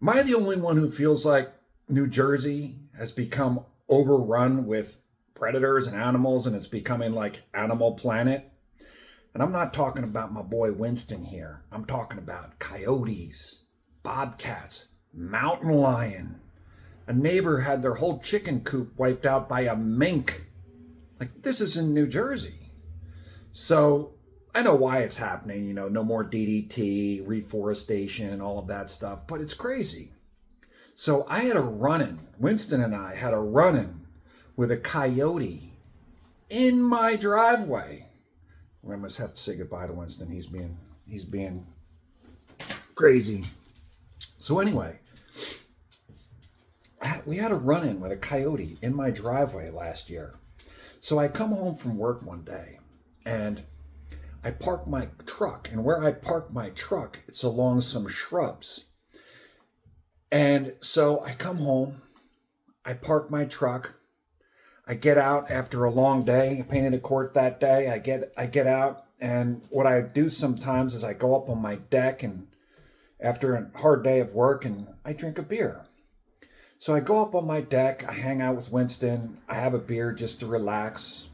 Am I the only one who feels like New Jersey has become overrun with predators and animals and it's becoming like Animal Planet? And I'm not talking about my boy Winston here. I'm talking about coyotes, bobcats, mountain lion. A neighbor had their whole chicken coop wiped out by a mink. Like, this is in New Jersey. So I know why it's happening, no more DDT, reforestation, all of that stuff, but it's crazy. So I had a run-in, Winston and I had a run-in with a coyote in my driveway. I must have to say goodbye to Winston. He's being crazy. So anyway, we had a run-in with a coyote in my driveway last year. So I come home from work one day and I park my truck, and where I park my truck, it's along some shrubs. And so I come home, I park my truck, I get out after a long day. I painted a court that day. I get out, and what I do sometimes is I go up on my deck, and after a hard day of work, and I drink a beer. So I go up on my deck, I hang out with Winston, I have a beer just to relax.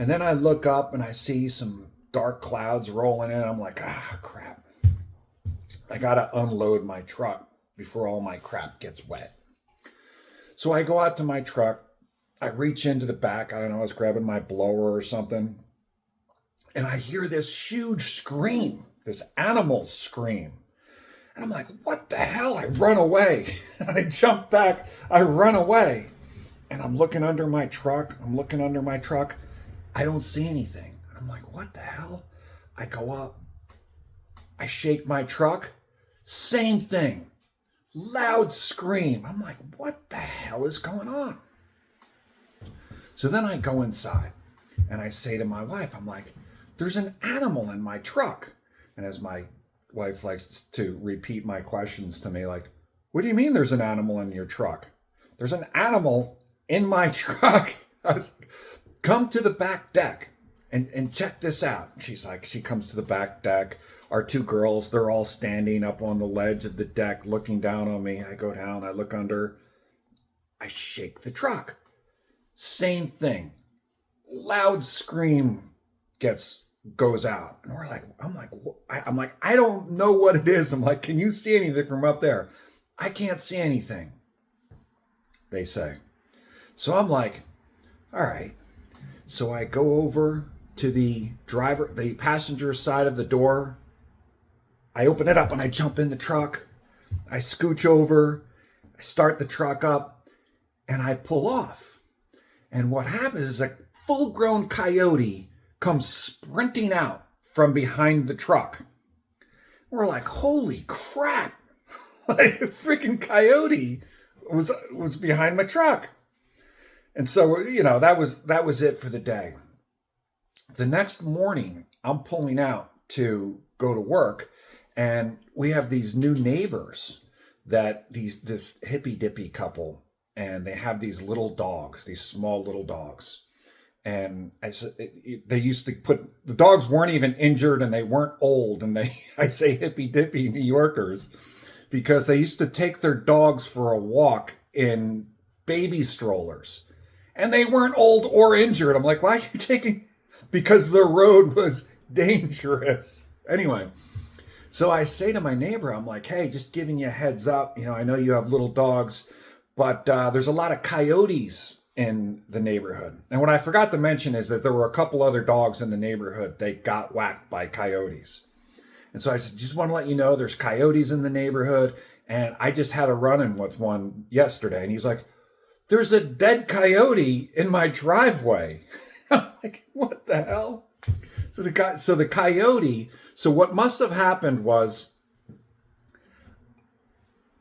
And then I look up and I see some dark clouds rolling in. I'm like, crap. I gotta unload my truck before all my crap gets wet. So I go out to my truck. I reach into the back. I don't know, I was grabbing my blower or something. And I hear this huge scream, this animal scream. And I'm like, what the hell? I run away. I jump back. I run away. And I'm looking under my truck. I don't see anything. I'm like, what the hell? I go up. I shake my truck. Same thing. Loud scream. I'm like, what the hell is going on? So then I go inside and I say to my wife, I'm like, there's an animal in my truck. And as my wife likes to repeat my questions to me, like, what do you mean there's an animal in your truck? There's an animal in my truck. I was, come to the back deck and check this out. She's like, she comes to the back deck. Our two girls, they're all standing up on the ledge of the deck looking down on me. I go down, I look under, I shake the truck. Same thing. Loud scream goes out. And I'm like, I don't know what it is. I'm like, can you see anything from up there? I can't see anything, they say. So I'm like, all right. So I go over to the passenger side of the door. I open it up and I jump in the truck. I scooch over, I start the truck up, and I pull off. And what happens is a full-grown coyote comes sprinting out from behind the truck. We're like, holy crap. Like, a freaking coyote was behind my truck. And so, that was it for the day. The next morning, I'm pulling out to go to work, and we have these new neighbors this hippy dippy couple, and they have these little dogs, these small little dogs. And they used to the dogs weren't even injured and they weren't old. And I say hippy dippy New Yorkers because they used to take their dogs for a walk in baby strollers. And they weren't old or injured. I'm like, why are you taking? Because the road was dangerous. Anyway, so I say to my neighbor, I'm like, hey, just giving you a heads up. I know you have little dogs, but there's a lot of coyotes in the neighborhood. And what I forgot to mention is that there were a couple other dogs in the neighborhood. They got whacked by coyotes. And so I said, just want to let you know there's coyotes in the neighborhood. And I just had a run-in with one yesterday. And he's like, there's a dead coyote in my driveway. I'm like, what the hell? So the coyote, so what must have happened was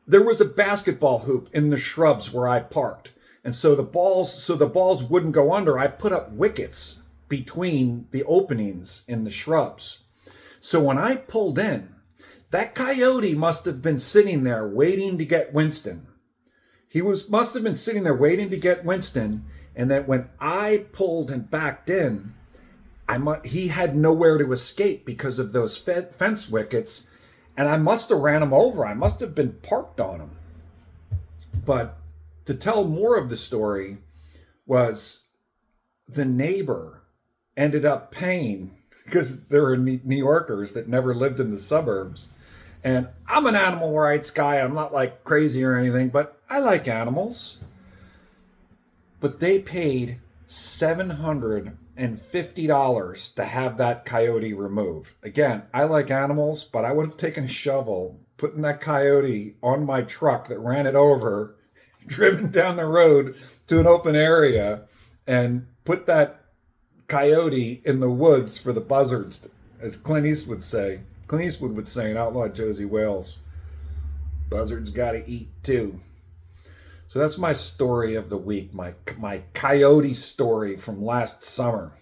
there was a basketball hoop in the shrubs where I parked. And so the balls wouldn't go under. I put up wickets between the openings in the shrubs. So when I pulled in, that coyote must have been sitting there waiting to get Winston. Must have been sitting there waiting to get Winston. And then when I pulled and backed in, he had nowhere to escape because of those fence wickets. And I must have ran him over. I must have been parked on him. But to tell more of the story was the neighbor ended up paying, because there were New Yorkers that never lived in the suburbs. And I'm an animal rights guy. I'm not like crazy or anything, but I like animals. But they paid $750 to have that coyote removed. Again, I like animals, but I would have taken a shovel, putting that coyote on my truck that ran it over, driven down the road to an open area, and put that coyote in the woods for the buzzards, as Clint Eastwood would say in Outlaw Josie Wales, buzzards gotta eat too. So that's my story of the week, my coyote story from last summer.